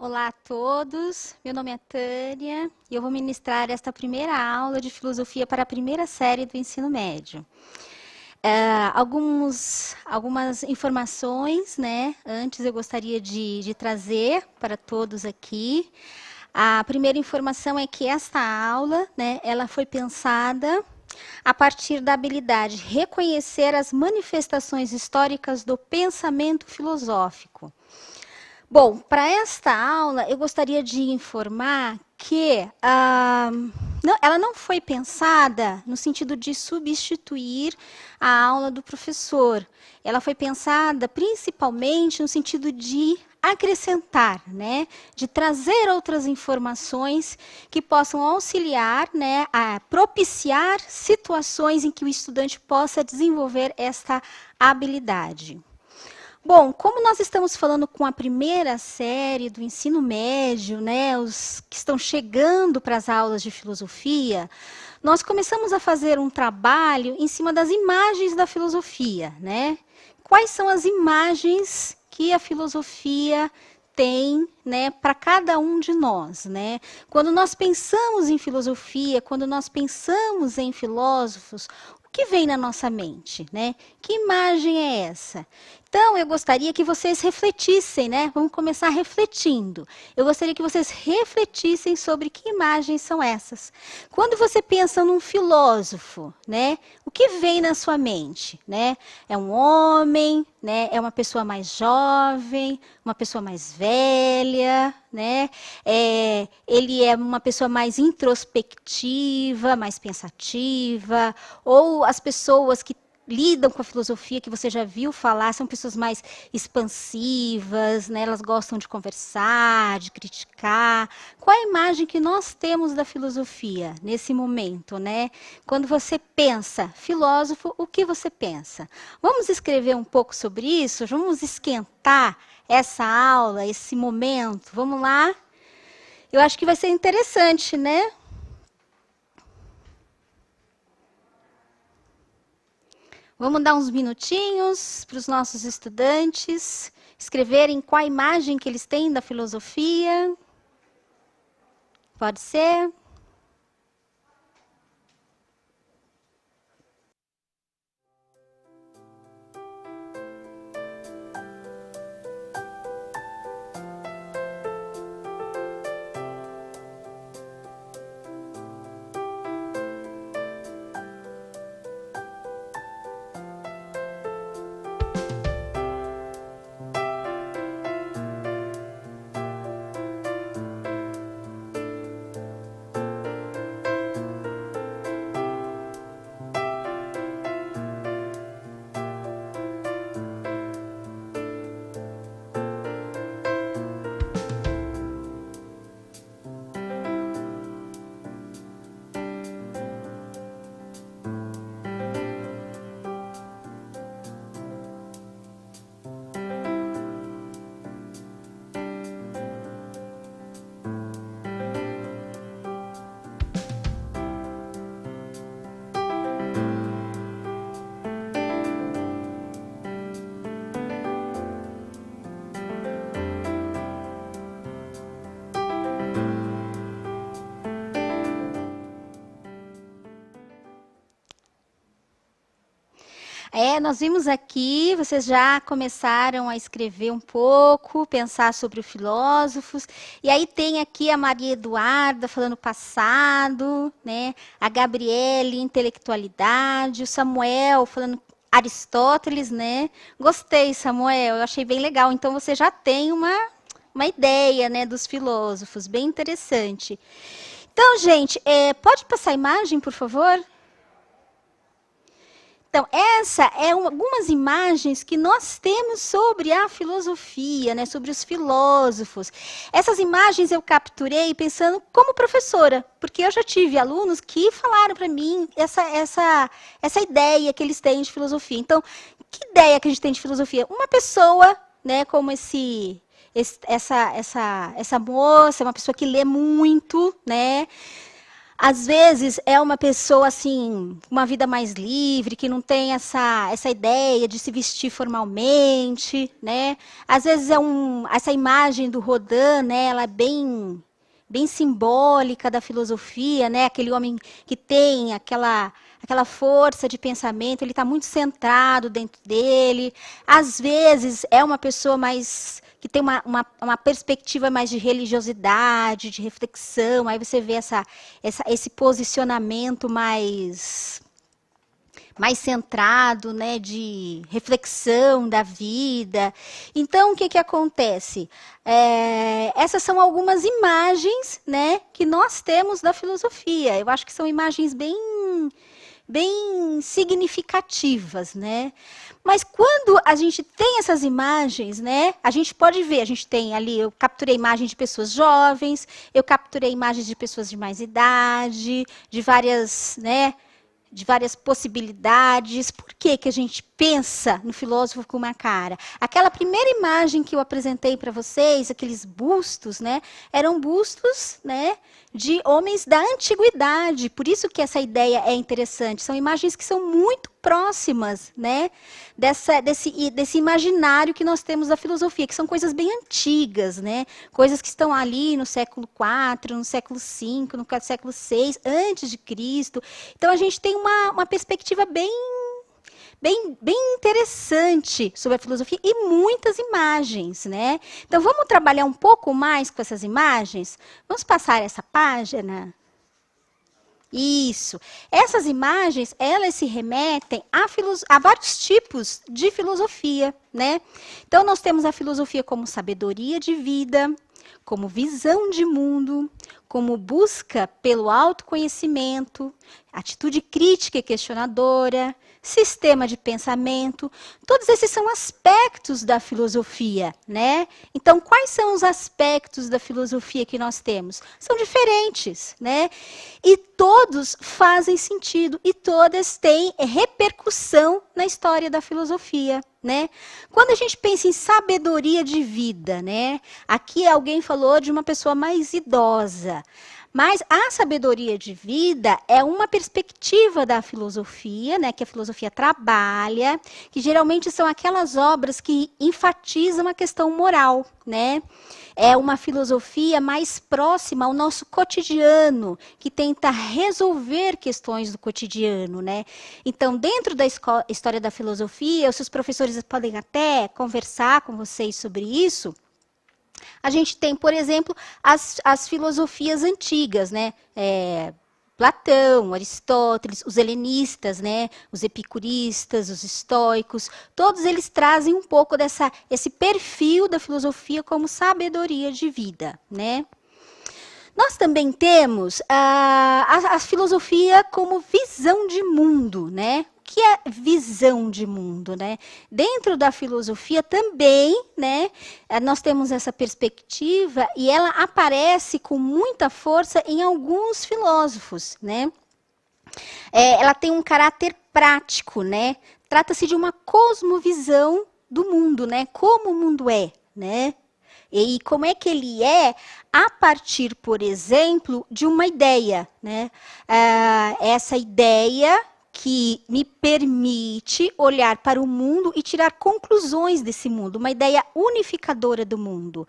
Olá a todos, meu nome é Tânia e eu vou ministrar esta primeira aula de filosofia para a primeira série do ensino médio. Algumas informações, né? Antes eu gostaria de trazer para todos aqui. A primeira informação é que esta aula, né, ela foi pensada a partir da habilidade de reconhecer as manifestações históricas do pensamento filosófico. Bom, para esta aula, eu gostaria de informar que ela não foi pensada no sentido de substituir a aula do professor. Ela foi pensada principalmente no sentido de acrescentar, né, de trazer outras informações que possam auxiliar, né, a propiciar situações em que o estudante possa desenvolver esta habilidade. Bom, como nós estamos falando com a primeira série do ensino médio, né, os que estão chegando para as aulas de filosofia, nós começamos a fazer um trabalho em cima das imagens da filosofia, né? Quais são as imagens que a filosofia tem, né, para cada um de nós, né? Quando nós pensamos em filosofia, quando nós pensamos em filósofos, o que vem na nossa mente, né? Que imagem é essa? Então, eu gostaria que vocês refletissem, né? Vamos começar refletindo. Eu gostaria que vocês refletissem sobre que imagens são essas. Quando você pensa num filósofo, né? O que vem na sua mente, né? É um homem, né? É uma pessoa mais jovem, uma pessoa mais velha, né? Ele é uma pessoa mais introspectiva, mais pensativa, ou as pessoas que lidam com a filosofia, que você já viu falar, são pessoas mais expansivas, né? Elas gostam de conversar, de criticar. Qual a imagem que nós temos da filosofia nesse momento, né? Quando você pensa filósofo, o que você pensa? Vamos escrever um pouco sobre isso? Vamos esquentar essa aula, esse momento? Vamos lá? Eu acho que vai ser interessante, né? Vamos dar uns minutinhos para os nossos estudantes escreverem qual a imagem que eles têm da filosofia. Pode ser? Nós vimos aqui, vocês já começaram a escrever um pouco, pensar sobre os filósofos. E aí tem aqui a Maria Eduarda falando passado, né? A Gabriele, intelectualidade, o Samuel falando Aristóteles, né? Gostei, Samuel, eu achei bem legal. Então você já tem uma ideia, né, dos filósofos, bem interessante. Então, gente, pode passar a imagem, por favor? Então, essa é algumas imagens que nós temos sobre a filosofia, né, sobre os filósofos. Essas imagens eu capturei pensando como professora, porque eu já tive alunos que falaram para mim essa ideia que eles têm de filosofia. Então, que ideia que a gente tem de filosofia? Uma pessoa, né, como essa moça, uma pessoa que lê muito, né? Às vezes é uma pessoa assim, uma vida mais livre, que não tem essa ideia de se vestir formalmente, né? Às vezes essa imagem do Rodin, né? Ela é bem simbólica da filosofia, né? Aquele homem que tem aquela força de pensamento, ele está muito centrado dentro dele. Às vezes é uma pessoa mais que tem uma perspectiva mais de religiosidade, de reflexão, aí você vê esse posicionamento mais centrado, né, de reflexão da vida. Então, o que acontece? Essas são algumas imagens, né, que nós temos da filosofia. Eu acho que são imagens bem significativas, né? Mas quando a gente tem essas imagens, né, a gente pode ver, a gente tem ali, eu capturei imagens de pessoas jovens, eu capturei imagens de pessoas de mais idade, de várias, né, de várias possibilidades. Por que que a gente pensa no filósofo com uma cara? Aquela primeira imagem que eu apresentei para vocês, aqueles bustos, né, eram bustos, né, de homens da antiguidade. Por isso que essa ideia é interessante. São imagens que são muito próximas, né, desse imaginário que nós temos da filosofia, que são coisas bem antigas, né, coisas que estão ali no século IV, no século V, no século VI, antes de Cristo. Então a gente tem uma perspectiva bem interessante sobre a filosofia e muitas imagens, né? Então vamos trabalhar um pouco mais com essas imagens? Vamos passar essa página? Isso. Essas imagens, elas se remetem a vários tipos de filosofia, né? Então nós temos a filosofia como sabedoria de vida, como visão de mundo, como busca pelo autoconhecimento, atitude crítica e questionadora, sistema de pensamento. Todos esses são aspectos da filosofia, né? Então, quais são os aspectos da filosofia que nós temos? São diferentes, né? E todos fazem sentido e todas têm repercussão na história da filosofia, né? Quando a gente pensa em sabedoria de vida, né? Aqui alguém falou de uma pessoa mais idosa. Mas a sabedoria de vida é uma perspectiva da filosofia, né, que a filosofia trabalha, que geralmente são aquelas obras que enfatizam a questão moral, né? É uma filosofia mais próxima ao nosso cotidiano, que tenta resolver questões do cotidiano, né? Então, dentro da história da filosofia, os seus professores podem até conversar com vocês sobre isso. A gente tem, por exemplo, as filosofias antigas, né? Platão, Aristóteles, os helenistas, né? Os epicuristas, os estoicos, todos eles trazem um pouco esse perfil da filosofia como sabedoria de vida, né? Nós também temos a filosofia como visão de mundo, né? O que é visão de mundo, né? Dentro da filosofia também, né, nós temos essa perspectiva e ela aparece com muita força em alguns filósofos, né? Ela tem um caráter prático, né? Trata-se de uma cosmovisão do mundo, né? Como o mundo é, né? E como é que ele é a partir, por exemplo, de uma ideia, né? Essa ideia que me permite olhar para o mundo e tirar conclusões desse mundo, uma ideia unificadora do mundo.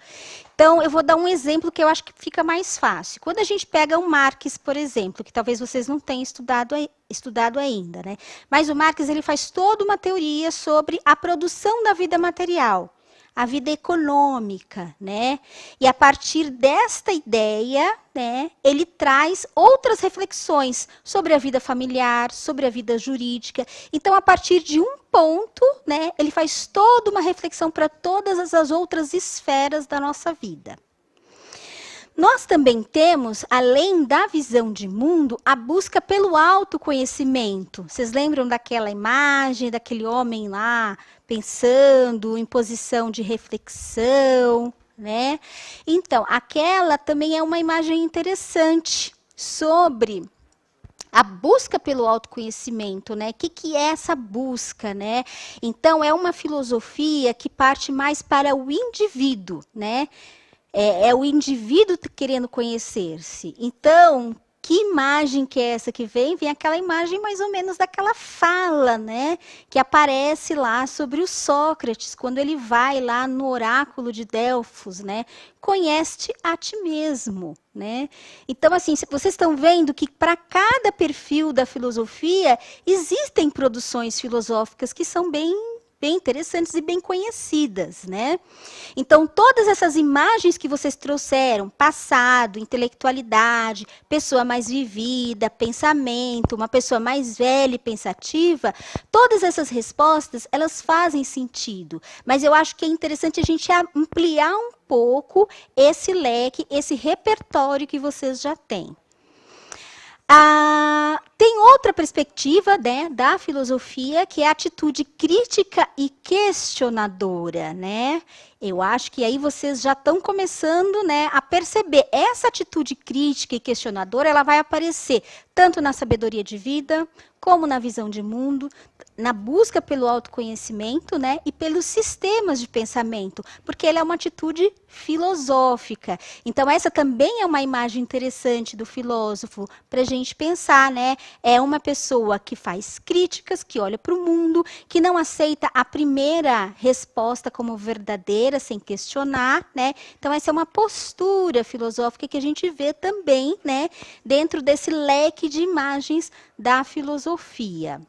Então, eu vou dar um exemplo que eu acho que fica mais fácil. Quando a gente pega o Marx, por exemplo, que talvez vocês não tenham estudado ainda, né? Mas o Marx ele faz toda uma teoria sobre a produção da vida material, a vida econômica, né? E a partir desta ideia, né, ele traz outras reflexões sobre a vida familiar, sobre a vida jurídica. Então, a partir de um ponto, né, ele faz toda uma reflexão para todas as outras esferas da nossa vida. Nós também temos, além da visão de mundo, a busca pelo autoconhecimento. Vocês lembram daquela imagem, daquele homem lá, pensando em posição de reflexão, né? Então, aquela também é uma imagem interessante sobre a busca pelo autoconhecimento, né? O que é essa busca, né? Então, é uma filosofia que parte mais para o indivíduo, né? É o indivíduo querendo conhecer-se. Então, Que imagem que é essa que vem? Vem aquela imagem mais ou menos daquela fala, né? Que aparece lá sobre o Sócrates, quando ele vai lá no oráculo de Delfos, né? Conhece-te a ti mesmo, né? Então, assim, vocês estão vendo que para cada perfil da filosofia existem produções filosóficas que são bem interessantes e bem conhecidas, né? Então, todas essas imagens que vocês trouxeram, passado, intelectualidade, pessoa mais vivida, pensamento, uma pessoa mais velha e pensativa, todas essas respostas, elas fazem sentido. Mas eu acho que é interessante a gente ampliar um pouco esse leque, esse repertório que vocês já têm. Tem outra perspectiva, né, da filosofia, que é a atitude crítica e questionadora, né? Eu acho que aí vocês já estão começando, né, a perceber essa atitude crítica e questionadora, ela vai aparecer tanto na sabedoria de vida, como na visão de mundo, na busca pelo autoconhecimento, né, e pelos sistemas de pensamento, porque ela é uma atitude filosófica. Então, essa também é uma imagem interessante do filósofo para a gente pensar, né? É uma pessoa que faz críticas, que olha para o mundo, que não aceita a primeira resposta como verdadeira, sem questionar, né? Então, essa é uma postura filosófica que a gente vê também, né, dentro desse leque de imagens da filosofia.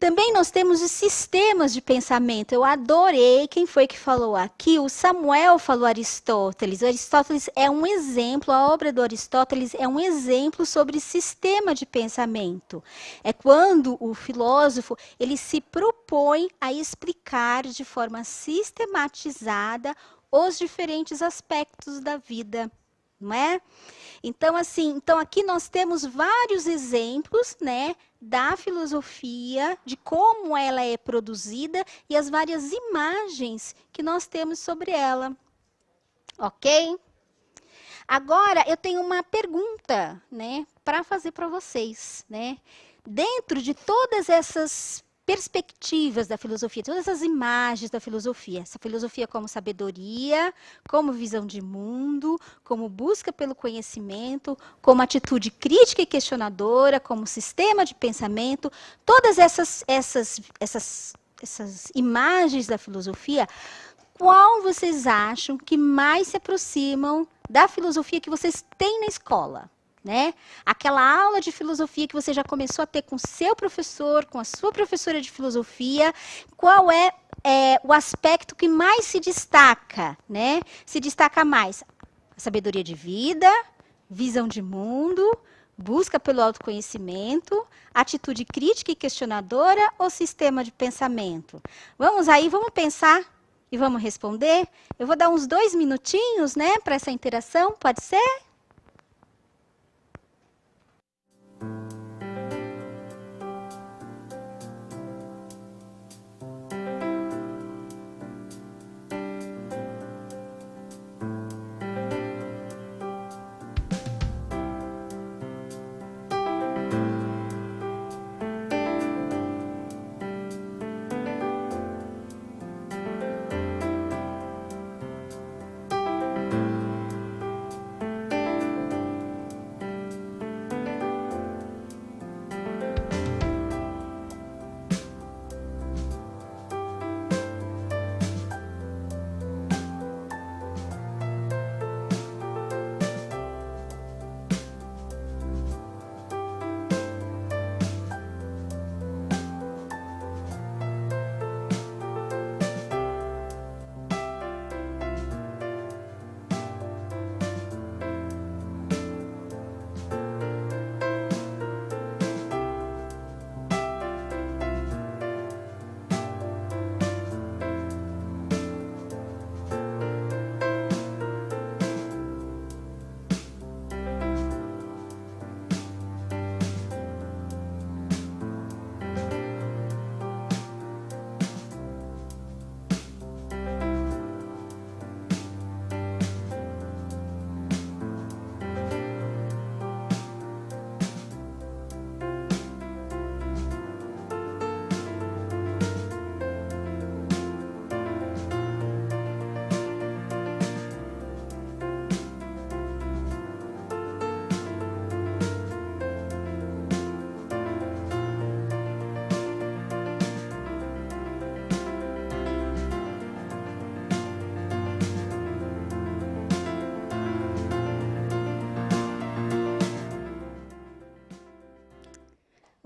Também nós temos os sistemas de pensamento. Eu adorei quem foi que falou aqui. O Samuel falou Aristóteles. O Aristóteles é um exemplo, a obra do Aristóteles é um exemplo sobre sistema de pensamento. É quando o filósofo ele se propõe a explicar de forma sistematizada os diferentes aspectos da vida, não é? Então, assim, aqui nós temos vários exemplos, né, da filosofia, de como ela é produzida e as várias imagens que nós temos sobre ela. Ok? Agora, eu tenho uma pergunta, né, para fazer para vocês, né? Dentro de todas essas perspectivas da filosofia, todas as imagens da filosofia, essa filosofia como sabedoria, como visão de mundo, como busca pelo conhecimento, como atitude crítica e questionadora, como sistema de pensamento, todas essas imagens da filosofia, qual vocês acham que mais se aproximam da filosofia que vocês têm na escola? Né? Aquela aula de filosofia que você já começou a ter com seu professor, com a sua professora de filosofia, qual é o aspecto que mais se destaca, né? Se destaca mais a sabedoria de vida, visão de mundo, busca pelo autoconhecimento, atitude crítica e questionadora ou sistema de pensamento? Vamos aí, vamos pensar e vamos responder? Eu vou dar uns 2 minutinhos, né, para essa interação, pode ser?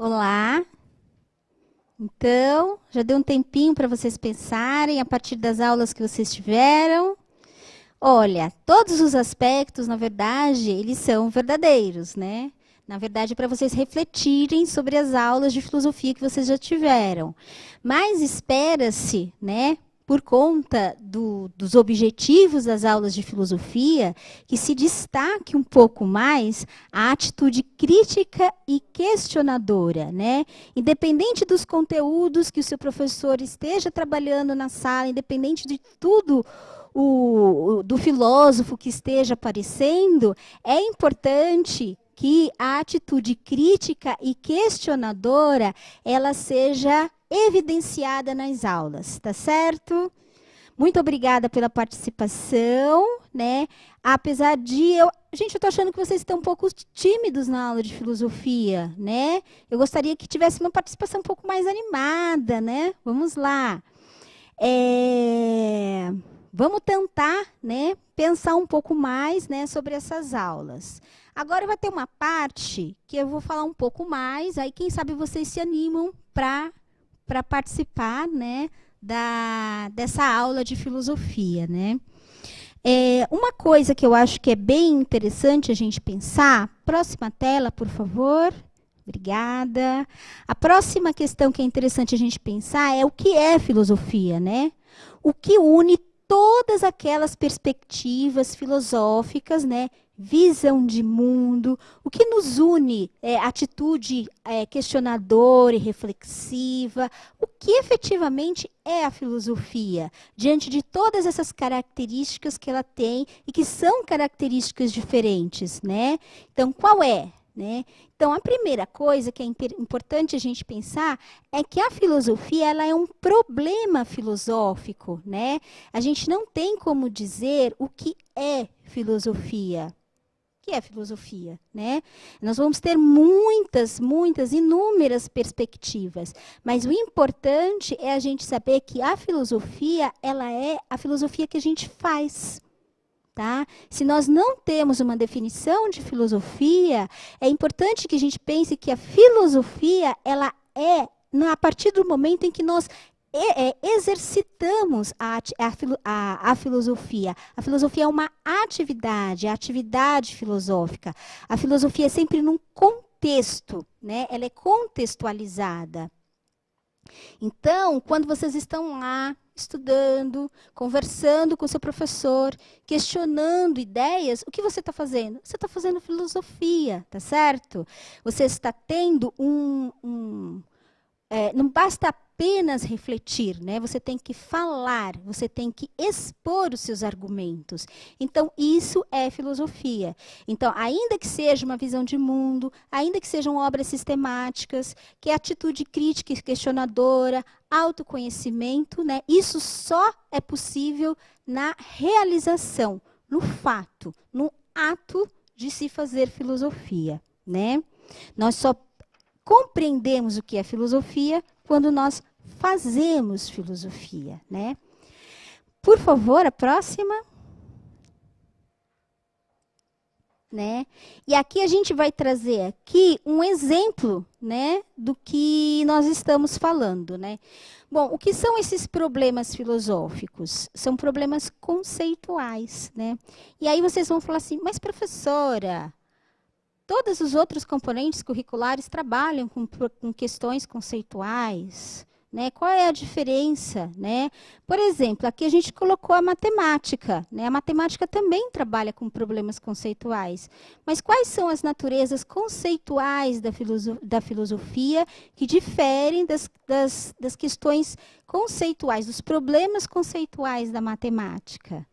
Olá. Então, já deu um tempinho para vocês pensarem a partir das aulas que vocês tiveram. Olha, todos os aspectos, na verdade, eles são verdadeiros, né? Na verdade, é para vocês refletirem sobre as aulas de filosofia que vocês já tiveram. Mas espera-se, né, por conta dos objetivos das aulas de filosofia, que se destaque um pouco mais a atitude crítica e questionadora, né? Independente dos conteúdos que o seu professor esteja trabalhando na sala, independente de tudo do filósofo que esteja aparecendo, é importante que a atitude crítica e questionadora ela seja evidenciada nas aulas, tá certo? Muito obrigada pela participação, né? Apesar de gente, eu tô achando que vocês estão um pouco tímidos na aula de filosofia, né? Eu gostaria que tivesse uma participação um pouco mais animada, né? Vamos lá. Vamos tentar, né, pensar um pouco mais, né, sobre essas aulas. Agora vai ter uma parte que eu vou falar um pouco mais, aí quem sabe vocês se animam para participar, né, dessa aula de filosofia, né? Uma coisa que eu acho que é bem interessante a gente pensar, próxima tela, por favor. Obrigada. A próxima questão que é interessante a gente pensar é o que é filosofia, né? O que une todas aquelas perspectivas filosóficas, né? Visão de mundo, o que nos une atitude questionadora e reflexiva, o que efetivamente é a filosofia, diante de todas essas características que ela tem e que são características diferentes, né? Então, qual é? Né? Então, a primeira coisa que é importante a gente pensar é que a filosofia ela é um problema filosófico, né? A gente não tem como dizer o que é filosofia. O que é filosofia, né? Nós vamos ter muitas, inúmeras perspectivas, mas o importante é a gente saber que a filosofia, ela é a filosofia que a gente faz. Tá? Se nós não temos uma definição de filosofia, é importante que a gente pense que a filosofia ela é a partir do momento em que nós exercitamos a filosofia. A filosofia é uma atividade, a atividade filosófica. A filosofia é sempre num contexto, né? Ela é contextualizada. Então, quando vocês estão lá estudando, conversando com seu professor, questionando ideias, o que você está fazendo? Você está fazendo filosofia, tá certo? Você está tendo não basta apenas refletir, né? Você tem que falar, você tem que expor os seus argumentos. Então, isso é filosofia. Então, ainda que seja uma visão de mundo, ainda que sejam obras sistemáticas, que é atitude crítica e questionadora, autoconhecimento, né? Isso só é possível na realização, no fato, no ato de se fazer filosofia, né? Nós só compreendemos o que é filosofia quando nós fazemos filosofia, né? Por favor, a próxima. Né? E aqui a gente vai trazer aqui um exemplo, né, do que nós estamos falando, né? Bom, o que são esses problemas filosóficos? São problemas conceituais, né? E aí vocês vão falar assim, mas professora, todos os outros componentes curriculares trabalham com questões conceituais, né? Qual é a diferença, né? Por exemplo, aqui a gente colocou a matemática, né? A matemática também trabalha com problemas conceituais. Mas quais são as naturezas conceituais da filosofia que diferem das questões conceituais, dos problemas conceituais da matemática?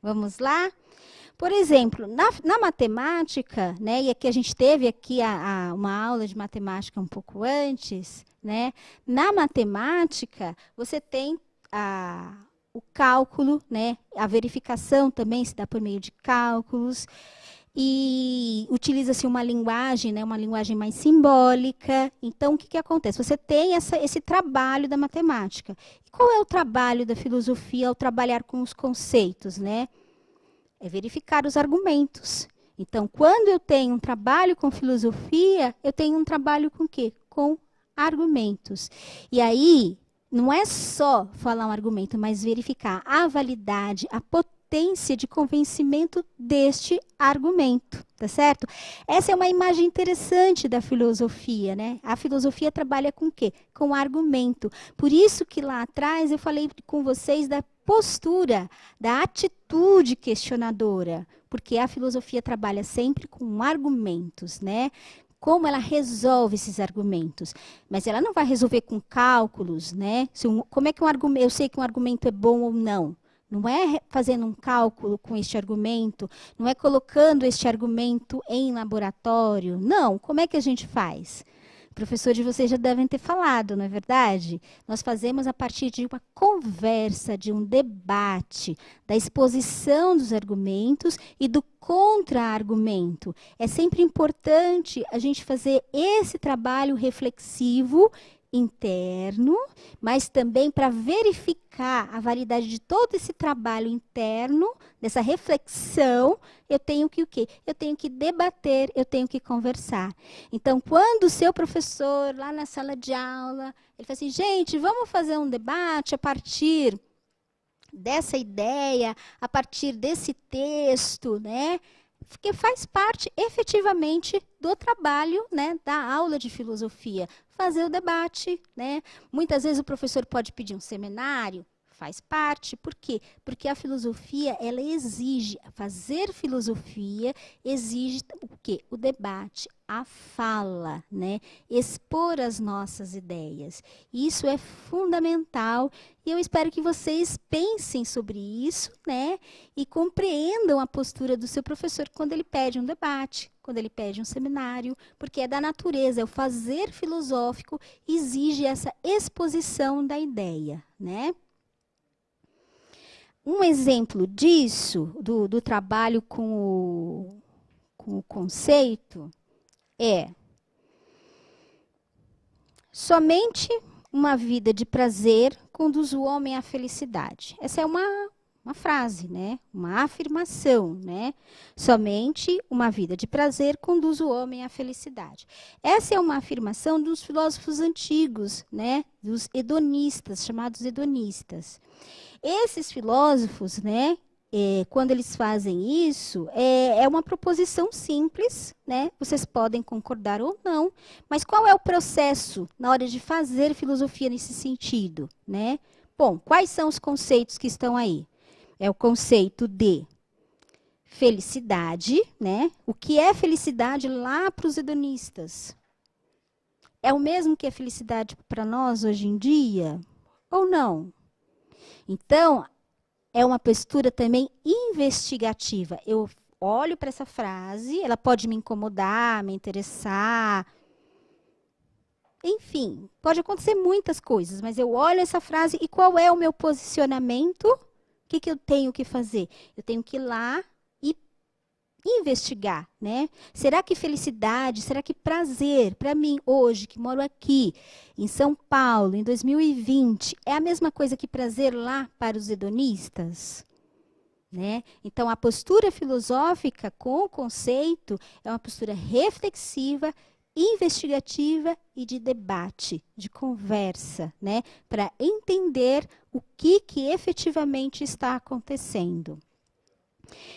Vamos lá? Por exemplo, na matemática, né, e aqui a gente teve aqui uma aula de matemática um pouco antes, né? Na matemática, você tem o cálculo, né? A verificação também se dá por meio de cálculos. E utiliza-se uma linguagem, né, uma linguagem mais simbólica. Então, o que acontece? Você tem esse trabalho da matemática. E qual é o trabalho da filosofia ao trabalhar com os conceitos, né? É verificar os argumentos. Então, quando eu tenho um trabalho com filosofia, eu tenho um trabalho com o quê? Com argumentos. E aí, não é só falar um argumento, mas verificar a validade, a potência de convencimento deste argumento, tá certo? Essa é uma imagem interessante da filosofia, né? A filosofia trabalha com o quê? Com argumento. Por isso que lá atrás eu falei com vocês da postura, da atitude questionadora, porque a filosofia trabalha sempre com argumentos, né? Como ela resolve esses argumentos. Mas ela não vai resolver com cálculos, né? Como é que eu sei que um argumento é bom ou não? Não é fazendo um cálculo com este argumento, não é colocando este argumento em laboratório. Não, como é que a gente faz? Professores de vocês já devem ter falado, não é verdade? Nós fazemos a partir de uma conversa, de um debate, da exposição dos argumentos e do contra-argumento. É sempre importante a gente fazer esse trabalho reflexivo interno, mas também para verificar a validade de todo esse trabalho interno, dessa reflexão, eu tenho que o quê? Eu tenho que debater, eu tenho que conversar. Então, quando o seu professor, lá na sala de aula, ele fala assim, gente, vamos fazer um debate a partir dessa ideia, a partir desse texto, né? Porque faz parte efetivamente do trabalho, né, da aula de filosofia, fazer o debate, né? Muitas vezes o professor pode pedir um seminário, faz parte. Por quê? Porque a filosofia, ela exige, fazer filosofia exige o quê? O debate, a fala, né? Expor as nossas ideias. Isso é fundamental e eu espero que vocês pensem sobre isso, né? E compreendam a postura do seu professor quando ele pede um debate, quando ele pede um seminário, porque é da natureza, é o fazer filosófico exige essa exposição da ideia, né? Um exemplo disso, do trabalho com o conceito, é somente uma vida de prazer conduz o homem à felicidade. Essa é uma frase, né? Uma afirmação, né? Somente uma vida de prazer conduz o homem à felicidade. Essa é uma afirmação dos filósofos antigos, né? Dos hedonistas, chamados hedonistas. Esses filósofos, né, quando eles fazem isso, é uma proposição simples, né? Vocês podem concordar ou não, mas qual é o processo na hora de fazer filosofia nesse sentido, né? Bom, quais são os conceitos que estão aí? É o conceito de felicidade, né? O que é felicidade lá para os hedonistas? É o mesmo que a felicidade para nós hoje em dia? Ou não? Então, é uma postura também investigativa. Eu olho para essa frase, ela pode me incomodar, me interessar. Enfim, pode acontecer muitas coisas, mas eu olho essa frase e qual é o meu posicionamento? O que eu tenho que fazer? Eu tenho que ir lá e investigar, né? Será que felicidade, será que prazer, para mim hoje, que moro aqui, em São Paulo, em 2020, é a mesma coisa que prazer lá para os hedonistas? Né? Então, a postura filosófica com o conceito é uma postura reflexiva, investigativa e de debate, de conversa, né? Para entender o que efetivamente está acontecendo.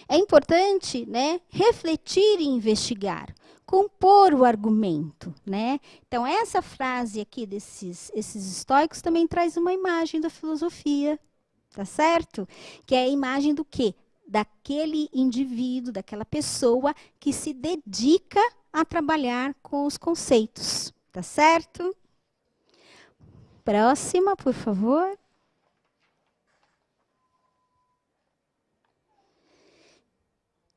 É importante, né, refletir e investigar, compor o argumento, né? Então, essa frase aqui esses estoicos também traz uma imagem da filosofia, tá certo? Que é a imagem do quê? Daquele indivíduo, daquela pessoa que se dedica a trabalhar com os conceitos, tá certo? Próxima, por favor.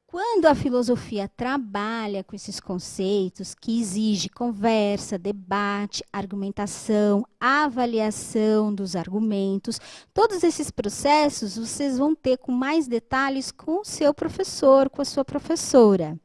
Quando a filosofia trabalha com esses conceitos que exige conversa, debate, argumentação, avaliação dos argumentos, todos esses processos vocês vão ter com mais detalhes com o seu professor, com a sua professora.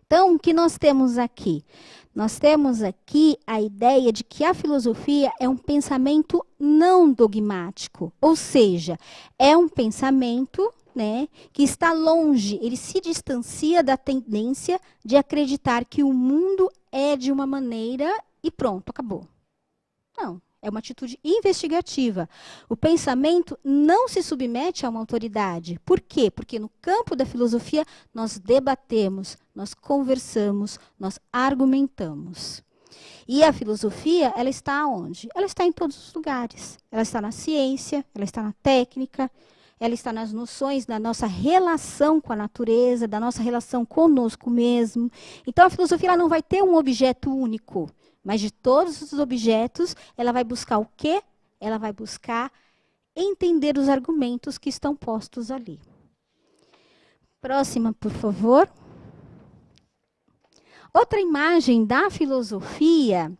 Então, o que nós temos aqui? Nós temos aqui a ideia de que a filosofia é um pensamento não dogmático, ou seja, é um pensamento né, que está longe, ele se distancia da tendência de acreditar que o mundo é de uma maneira e pronto, acabou. Não, é uma atitude investigativa. O pensamento não se submete a uma autoridade. Por quê? Porque no campo da filosofia nós debatemos, nós conversamos, nós argumentamos. E a filosofia, ela está onde? Ela está em todos os lugares. Ela está na ciência, ela está na técnica, ela está nas noções da nossa relação com a natureza, da nossa relação conosco mesmo. Então, a filosofia ela não vai ter um objeto único, mas de todos os objetos, ela vai buscar o quê? Ela vai buscar entender os argumentos que estão postos ali. Próxima, por favor. Outra imagem da filosofia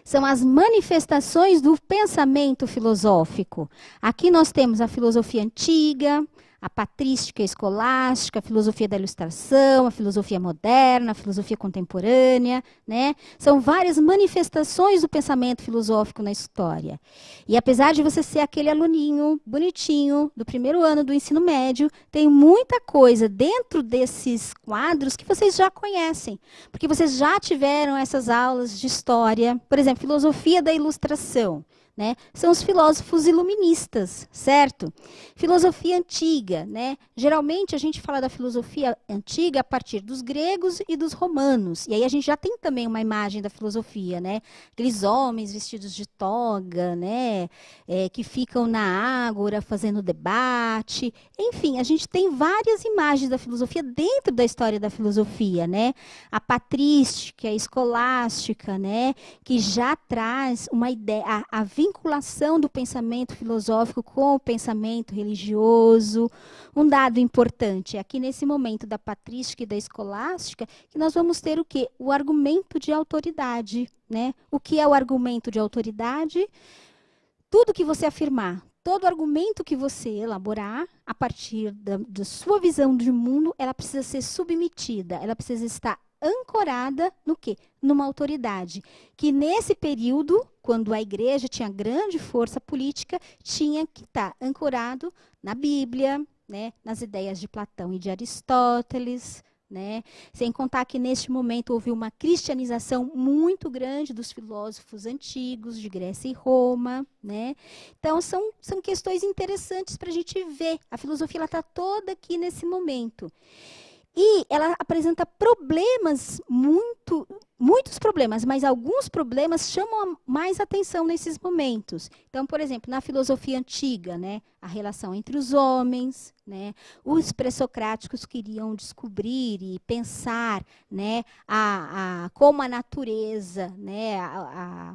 são as manifestações do pensamento filosófico. Aqui nós temos a filosofia antiga, a patrística e escolástica, a filosofia da ilustração, a filosofia moderna, a filosofia contemporânea, né? São várias manifestações do pensamento filosófico na história. E apesar de você ser aquele aluninho bonitinho do primeiro ano do ensino médio, tem muita coisa dentro desses quadros que vocês já conhecem, porque vocês já tiveram essas aulas de história, por exemplo, filosofia da ilustração. Né? São os filósofos iluministas, certo? Filosofia antiga, né? Geralmente a gente fala da filosofia antiga a partir dos gregos e dos romanos. E aí a gente já tem também uma imagem da filosofia, né? Aqueles homens vestidos de toga, né? Que ficam na ágora fazendo debate. Enfim, a gente tem várias imagens da filosofia dentro da história da filosofia, né? A patrística, a escolástica, né? Que já traz uma ideia, a vinculação do pensamento filosófico com o pensamento religioso. Um dado importante, aqui nesse momento da patrística e da escolástica, que nós vamos ter o quê? O argumento de autoridade, né? O que é o argumento de autoridade? Tudo que você afirmar, todo argumento que você elaborar, a partir da sua visão de mundo, ela precisa ser submetida, ela precisa estar ancorada no quê? Numa autoridade. Que nesse período, quando a igreja tinha grande força política, tinha que estar ancorado na Bíblia, né? Nas ideias de Platão e de Aristóteles, né? Sem contar que neste momento houve uma cristianização muito grande dos filósofos antigos de Grécia e Roma, né? Então são questões interessantes para a gente ver. A filosofia está toda aqui nesse momento. E ela apresenta problemas, muitos problemas, mas alguns problemas chamam mais atenção nesses momentos. Então, por exemplo, na filosofia antiga, né, a relação entre os homens, né, os pré-socráticos queriam descobrir e pensar, né, como a natureza, né,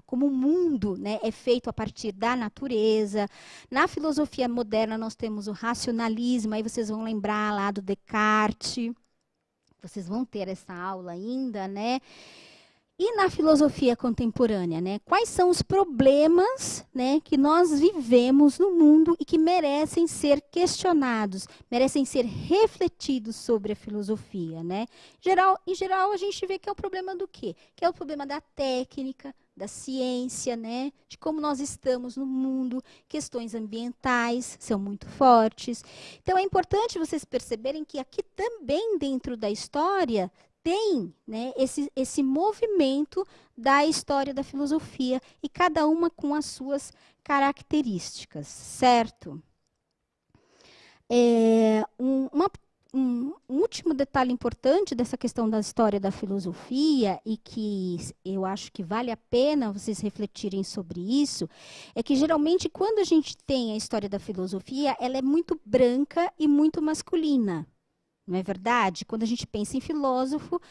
como o mundo, né, é feito a partir da natureza. Na filosofia moderna nós temos o racionalismo, aí vocês vão lembrar lá do Descartes. Vocês vão ter essa aula ainda, né? E na filosofia contemporânea, né? Quais são os problemas, né, que nós vivemos no mundo e que merecem ser questionados, merecem ser refletidos sobre a filosofia, né? Em geral, a gente vê que é o problema do quê? Que é o problema da técnica, da ciência, né? De como nós estamos no mundo, questões ambientais são muito fortes. Então, é importante vocês perceberem que aqui também dentro da história tem, né, esse movimento da história da filosofia e cada uma com as suas características, certo? Um último detalhe importante dessa questão da história da filosofia e que eu acho que vale a pena vocês refletirem sobre isso, é que geralmente quando a gente tem a história da filosofia, ela é muito branca e muito masculina. Não é verdade? Quando a gente pensa em filósofo,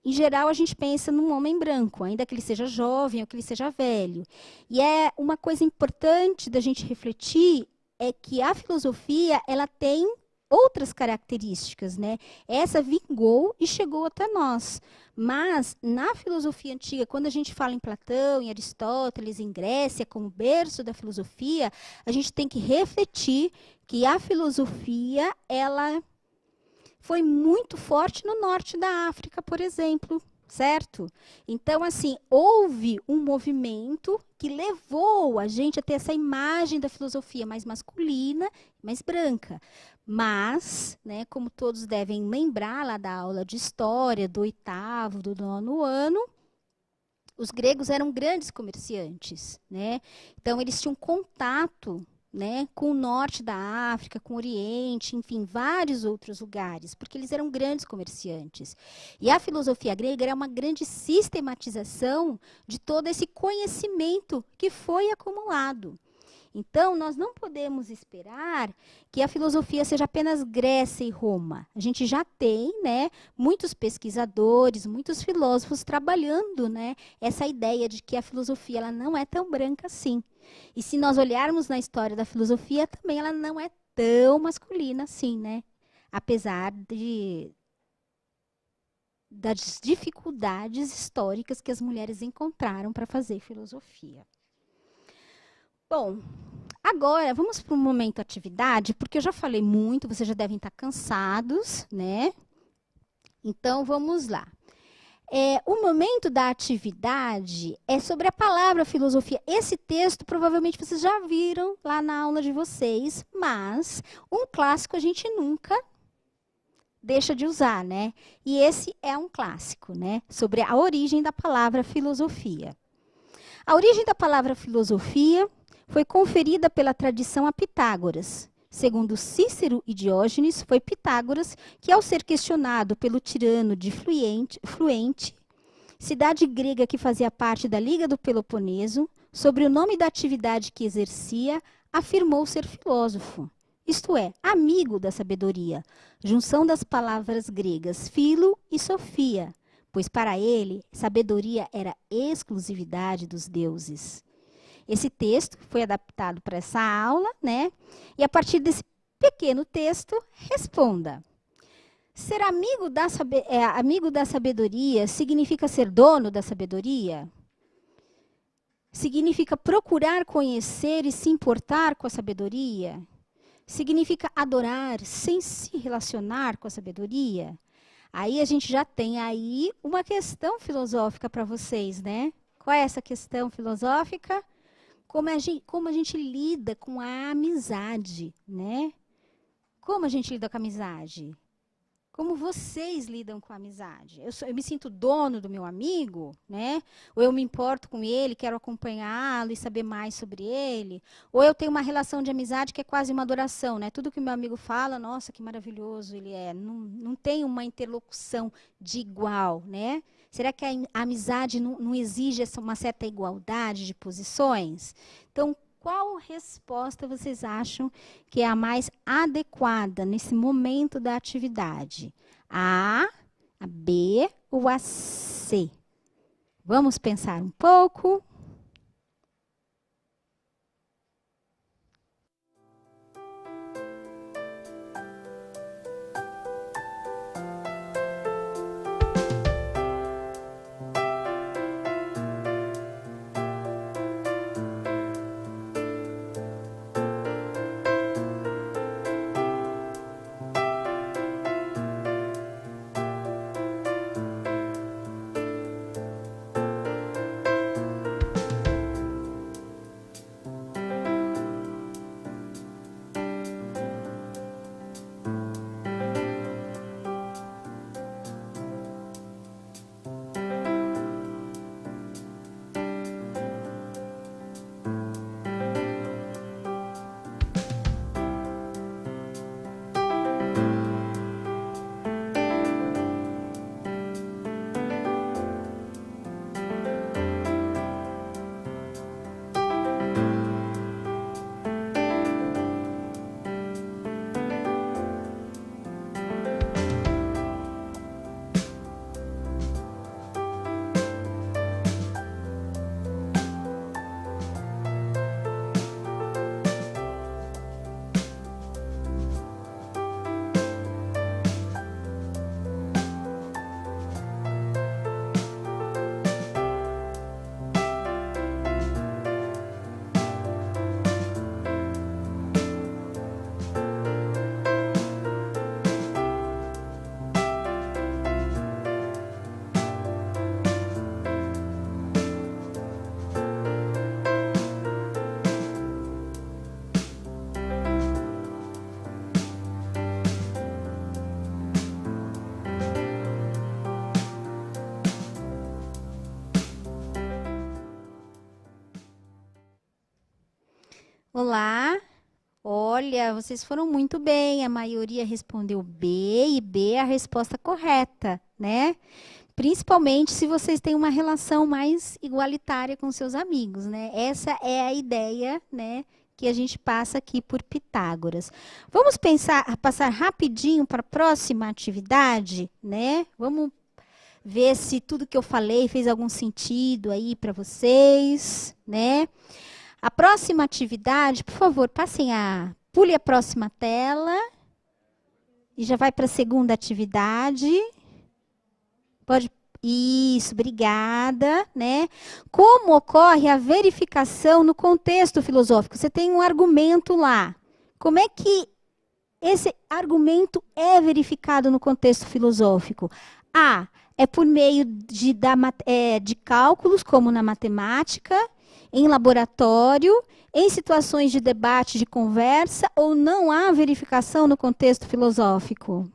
em geral a gente pensa num homem branco, ainda que ele seja jovem ou que ele seja velho. E é uma coisa importante da gente refletir é que a filosofia ela tem outras características, né? Essa vingou e chegou até nós. Mas na filosofia antiga, quando a gente fala em Platão, em Aristóteles, em Grécia, como berço da filosofia, a gente tem que refletir que a filosofia ela foi muito forte no norte da África, por exemplo, certo? Então, assim, houve um movimento que levou a gente a ter essa imagem da filosofia mais masculina, mais branca. Mas, né, como todos devem lembrar lá da aula de história, do 8º, do 9º ano, os gregos eram grandes comerciantes, né? Então, eles tinham contato, né, com o norte da África, com o Oriente, enfim, vários outros lugares, porque eles eram grandes comerciantes. E a filosofia grega era uma grande sistematização de todo esse conhecimento que foi acumulado. Então, nós não podemos esperar que a filosofia seja apenas Grécia e Roma. A gente já tem, né, muitos pesquisadores, muitos filósofos trabalhando, né, essa ideia de que a filosofia ela não é tão branca assim. E se nós olharmos na história da filosofia, também ela não é tão masculina assim, né? Apesar das dificuldades históricas que as mulheres encontraram para fazer filosofia. Bom, agora vamos para um momento atividade, porque eu já falei muito, vocês já devem estar cansados, né? Então, vamos lá. O momento da atividade é sobre a palavra filosofia. Esse texto, provavelmente, vocês já viram lá na aula de vocês, mas um clássico a gente nunca deixa de usar, né? E esse é um clássico, né? Sobre a origem da palavra filosofia. A origem da palavra filosofia foi conferida pela tradição a Pitágoras. Segundo Cícero e Diógenes, foi Pitágoras que, ao ser questionado pelo tirano de Fluente, cidade grega que fazia parte da Liga do Peloponeso, sobre o nome da atividade que exercia, afirmou ser filósofo, isto é, amigo da sabedoria, junção das palavras gregas filo e sofia, pois para ele, sabedoria era exclusividade dos deuses. Esse texto foi adaptado para essa aula, né? E a partir desse pequeno texto, responda. Ser amigo da sabedoria significa ser dono da sabedoria? Significa procurar conhecer e se importar com a sabedoria? Significa adorar sem se relacionar com a sabedoria? Aí a gente já tem aí uma questão filosófica para vocês, né? Qual é essa questão filosófica? Como a gente lida com a amizade, né? Como a gente lida com a amizade? Como vocês lidam com a amizade? Eu me sinto dono do meu amigo, né? Ou eu me importo com ele, quero acompanhá-lo e saber mais sobre ele? Ou eu tenho uma relação de amizade que é quase uma adoração, né? Tudo que o meu amigo fala, nossa, que maravilhoso ele é. Não tem uma interlocução de igual, né? Será que a amizade não exige uma certa igualdade de posições? Então, qual resposta vocês acham que é a mais adequada nesse momento da atividade? A B ou a C? Vamos pensar um pouco. Olá. Olha, vocês foram muito bem. A maioria respondeu B e B é a resposta correta, né? Principalmente se vocês têm uma relação mais igualitária com seus amigos, né? Essa é a ideia, né, que a gente passa aqui por Pitágoras. Vamos passar rapidinho para a próxima atividade, né? Vamos ver se tudo que eu falei fez algum sentido aí para vocês, né? A próxima atividade, por favor, pule a próxima tela e já vai para a segunda atividade. Pode. Isso, obrigada, né? Como ocorre a verificação no contexto filosófico? Você tem um argumento lá. Como é que esse argumento é verificado no contexto filosófico? A, é por meio de cálculos, como na matemática, em laboratório, em situações de debate, de conversa, ou não há verificação no contexto filosófico?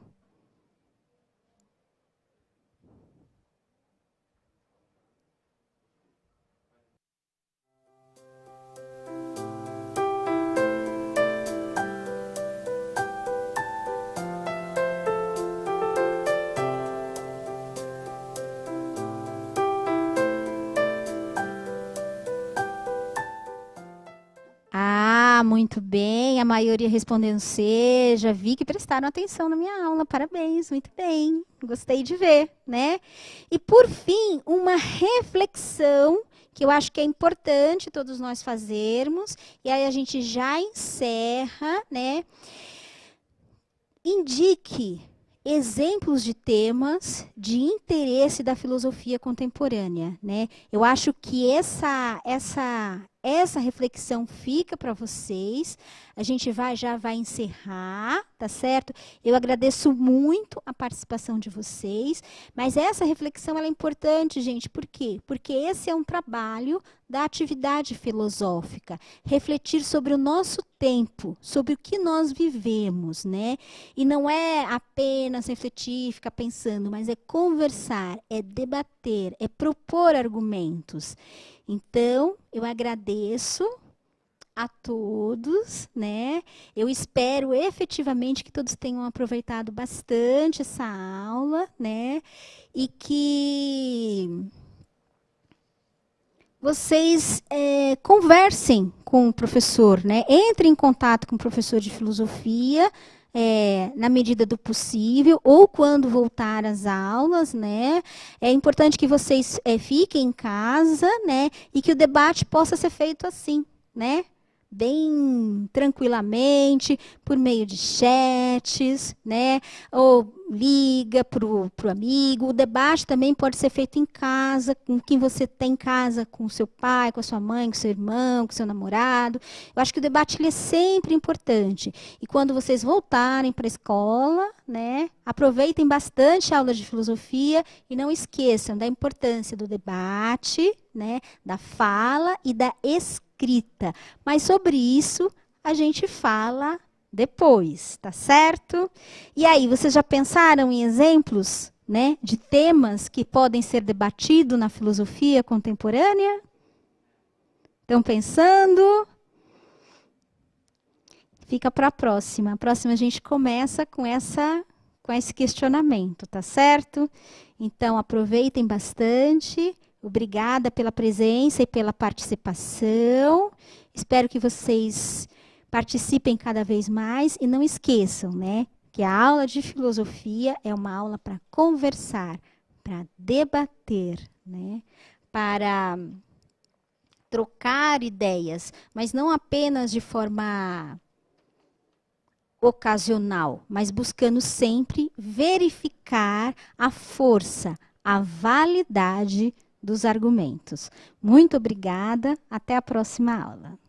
Ah, muito bem. A maioria respondendo C. Já vi que prestaram atenção na minha aula. Parabéns, muito bem. Gostei de ver, né? E por fim, uma reflexão que eu acho que é importante todos nós fazermos. E aí a gente já encerra, né? Indique exemplos de temas de interesse da filosofia contemporânea, né? Eu acho que essa reflexão fica para vocês. A gente já vai encerrar, tá certo? Eu agradeço muito a participação de vocês, mas essa reflexão ela é importante, gente. Por quê? Porque esse é um trabalho da atividade filosófica, refletir sobre o nosso tempo, sobre o que nós vivemos, né? E não é apenas refletir, ficar pensando, mas é conversar, é debater, é propor argumentos. Então, eu agradeço a todos, né? Eu espero efetivamente que todos tenham aproveitado bastante essa aula, né? E que vocês conversem com o professor, né? Entrem em contato com o professor de filosofia, na medida do possível, ou quando voltar às aulas, né? É importante que vocês fiquem em casa, né? E que o debate possa ser feito assim, né? Bem tranquilamente, por meio de chats, né? Ou liga para o amigo. O debate também pode ser feito em casa, com quem você tem em casa, com o seu pai, com a sua mãe, com o seu irmão, com o seu namorado. Eu acho que o debate ele é sempre importante. E quando vocês voltarem para a escola, né, aproveitem bastante a aula de filosofia e não esqueçam da importância do debate, né, da fala e da escrita. Mas sobre isso a gente fala depois, tá certo? E aí, vocês já pensaram em exemplos, né, de temas que podem ser debatidos na filosofia contemporânea? Estão pensando? Fica para a próxima. A próxima a gente começa com esse questionamento, tá certo? Então, aproveitem bastante. Obrigada pela presença e pela participação. Espero que vocês participem cada vez mais e não esqueçam, né, que a aula de filosofia é uma aula para conversar, para debater, né, para trocar ideias, mas não apenas de forma ocasional, mas buscando sempre verificar a força, a validade dos argumentos. Muito obrigada, até a próxima aula.